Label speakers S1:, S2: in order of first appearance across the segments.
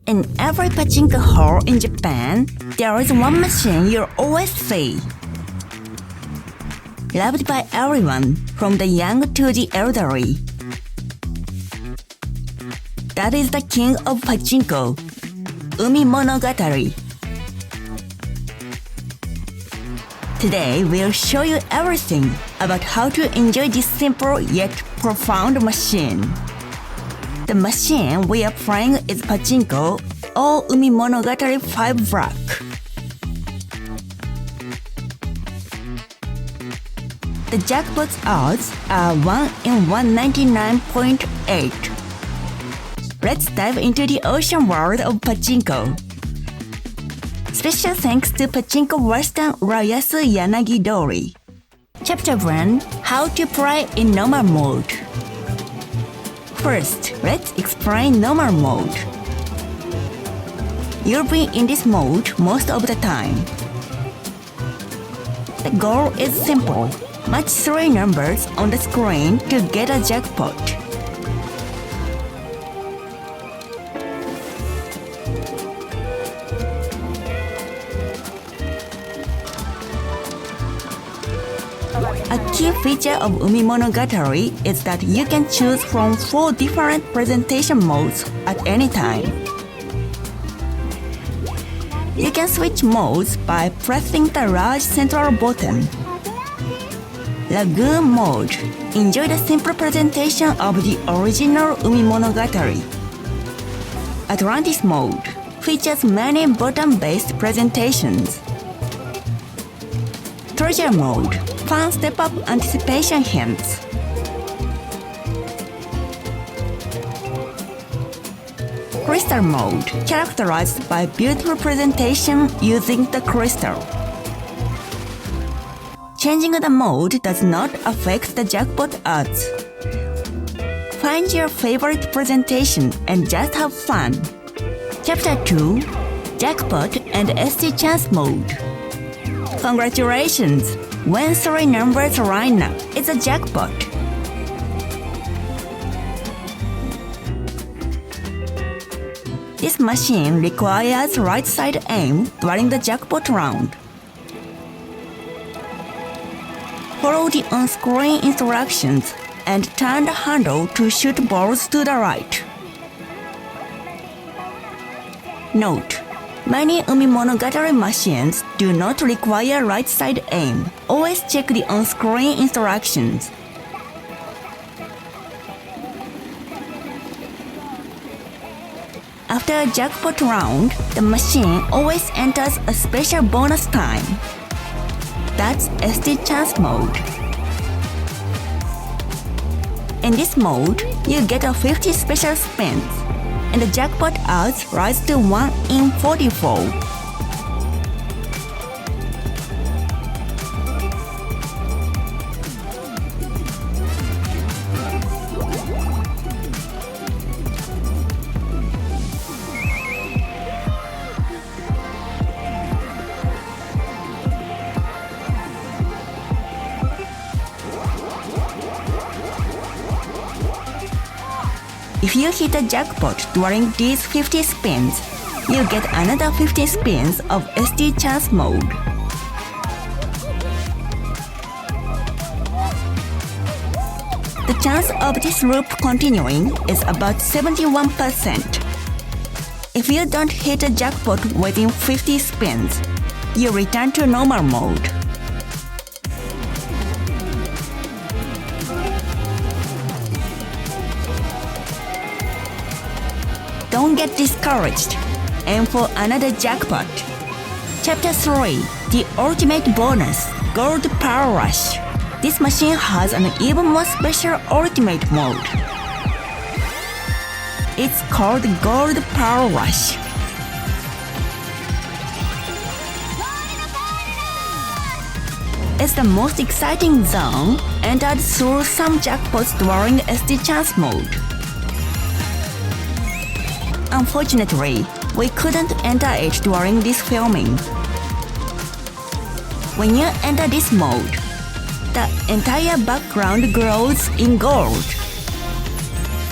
S1: In every pachinko hall in Japan, there is one machine you'll always see. Loved by everyone, from the young to the elderly. That is the King of Pachinko, Umi Monogatari. Today, we'll show you everything about how to enjoy this simple yet profound machine. The machine we are playing is Pachinko or Umi Monogatari 5 Black. The jackpot odds are 1 in 199.8. Let's dive into the ocean world of Pachinko. Special thanks to Pachinko Western Urayasu Yanagi Dori. Chapter 1: How to play in normal mode. First, let's explain normal mode. You'll be in this mode most of the time. The goal is simple. Match 3 numbers on the screen to get a jackpot. A key feature of Umi Monogatari is that you can choose from 4 different presentation modes at any time. You can switch modes by pressing the large central button. Lagoon mode. Enjoy the simple presentation of the original Umi Monogatari. Atlantis mode features many button-based presentations. Treasure mode. Fun step-up anticipation hints. Crystal mode, characterized by beautiful presentation using the crystal. Changing the mode does not affect the jackpot odds. Find your favorite presentation and just have fun. Chapter 2: Jackpot and ST Chance Mode. Congratulations! When 3 numbers line up, it's a jackpot. This machine requires right-side aim during the jackpot round. Follow the on-screen instructions and turn the handle to shoot balls to the right. Note: many Umi Monogatari machines do not require right-side aim. Always check the on-screen instructions. After a jackpot round, the machine always enters a special bonus time. That's ST Chance mode. In this mode, you get a 50 special spins, and the jackpot odds rise to 1 in 44. If you hit a jackpot during these 50 spins, you get another 50 spins of ST Chance mode. The chance of this loop continuing is about 71%. If you don't hit a jackpot within 50 spins, you return to normal mode. Don't get discouraged. Aim for another jackpot. Chapter 3: The Ultimate Bonus, Gold Power Rush. This machine has an even more special ultimate mode. It's called Gold Power Rush. It's the most exciting zone entered through some jackpots during ST Chance mode. Unfortunately, we couldn't enter it during this filming. When you enter this mode, the entire background glows in gold.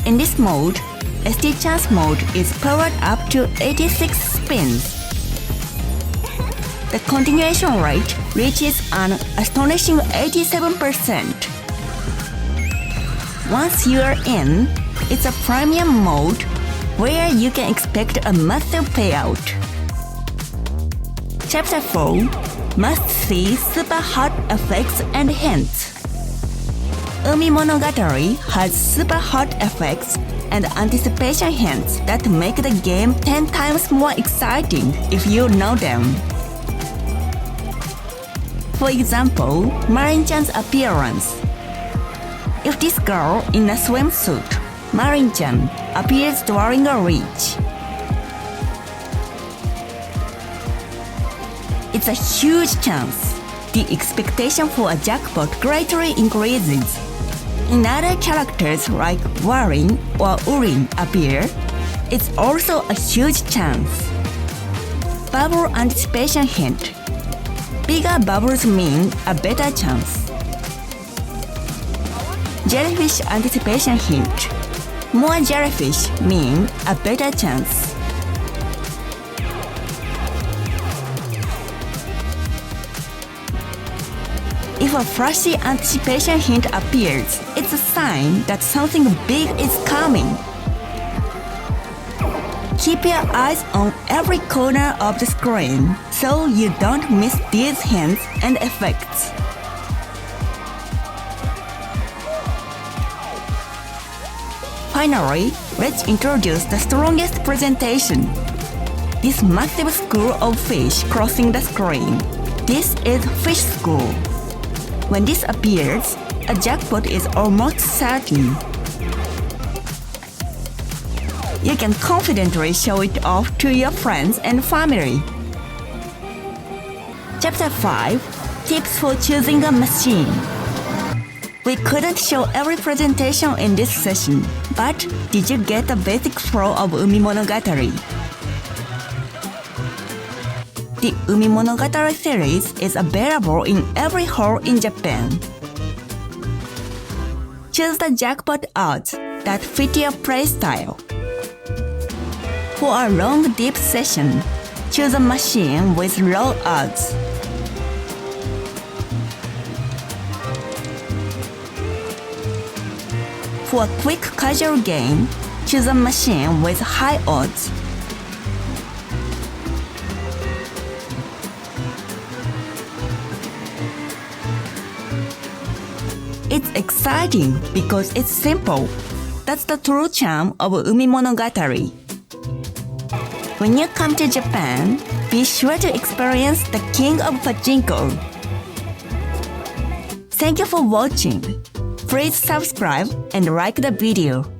S1: In this mode, ST chance mode is powered up to 86 spins. The continuation rate reaches an astonishing 87%. Once you are in, it's a premium mode where you can expect a massive payout. Chapter 4 Must See Super Hot Effects and Hints. Umi Monogatari has super hot effects and anticipation hints that make the game 10 times more exciting if you know them. For example, Marin-chan's appearance. If this girl in a swimsuit, Marin-chan, appears during a reach, it's a huge chance. The expectation for a jackpot greatly increases. In other characters like Warin or Urin appear, it's also a huge chance. Bubble anticipation hint. Bigger bubbles mean a better chance. Jellyfish anticipation hint. More jellyfish mean a better chance. If a flashy anticipation hint appears, it's a sign that something big is coming. Keep your eyes on every corner of the screen so you don't miss these hints and effects. Finally, let's introduce the strongest presentation. This massive school of fish crossing the screen. This is Fish School. When this appears, a jackpot is almost certain. You can confidently show it off to your friends and family. Chapter 5 Tips for Choosing a Machine. We couldn't show every presentation in this session, but did you get the basic flow of Umi Monogatari? The Umi Monogatari series is available in every hall in Japan. Choose the jackpot odds that fit your playstyle. For a long deep session, choose a machine with low odds. For a quick casual game, choose a machine with high odds. It's exciting because it's simple. That's the true charm of Umi Monogatari. When you come to Japan, be sure to experience the King of Pachinko. Thank you for watching. Please subscribe and like the video.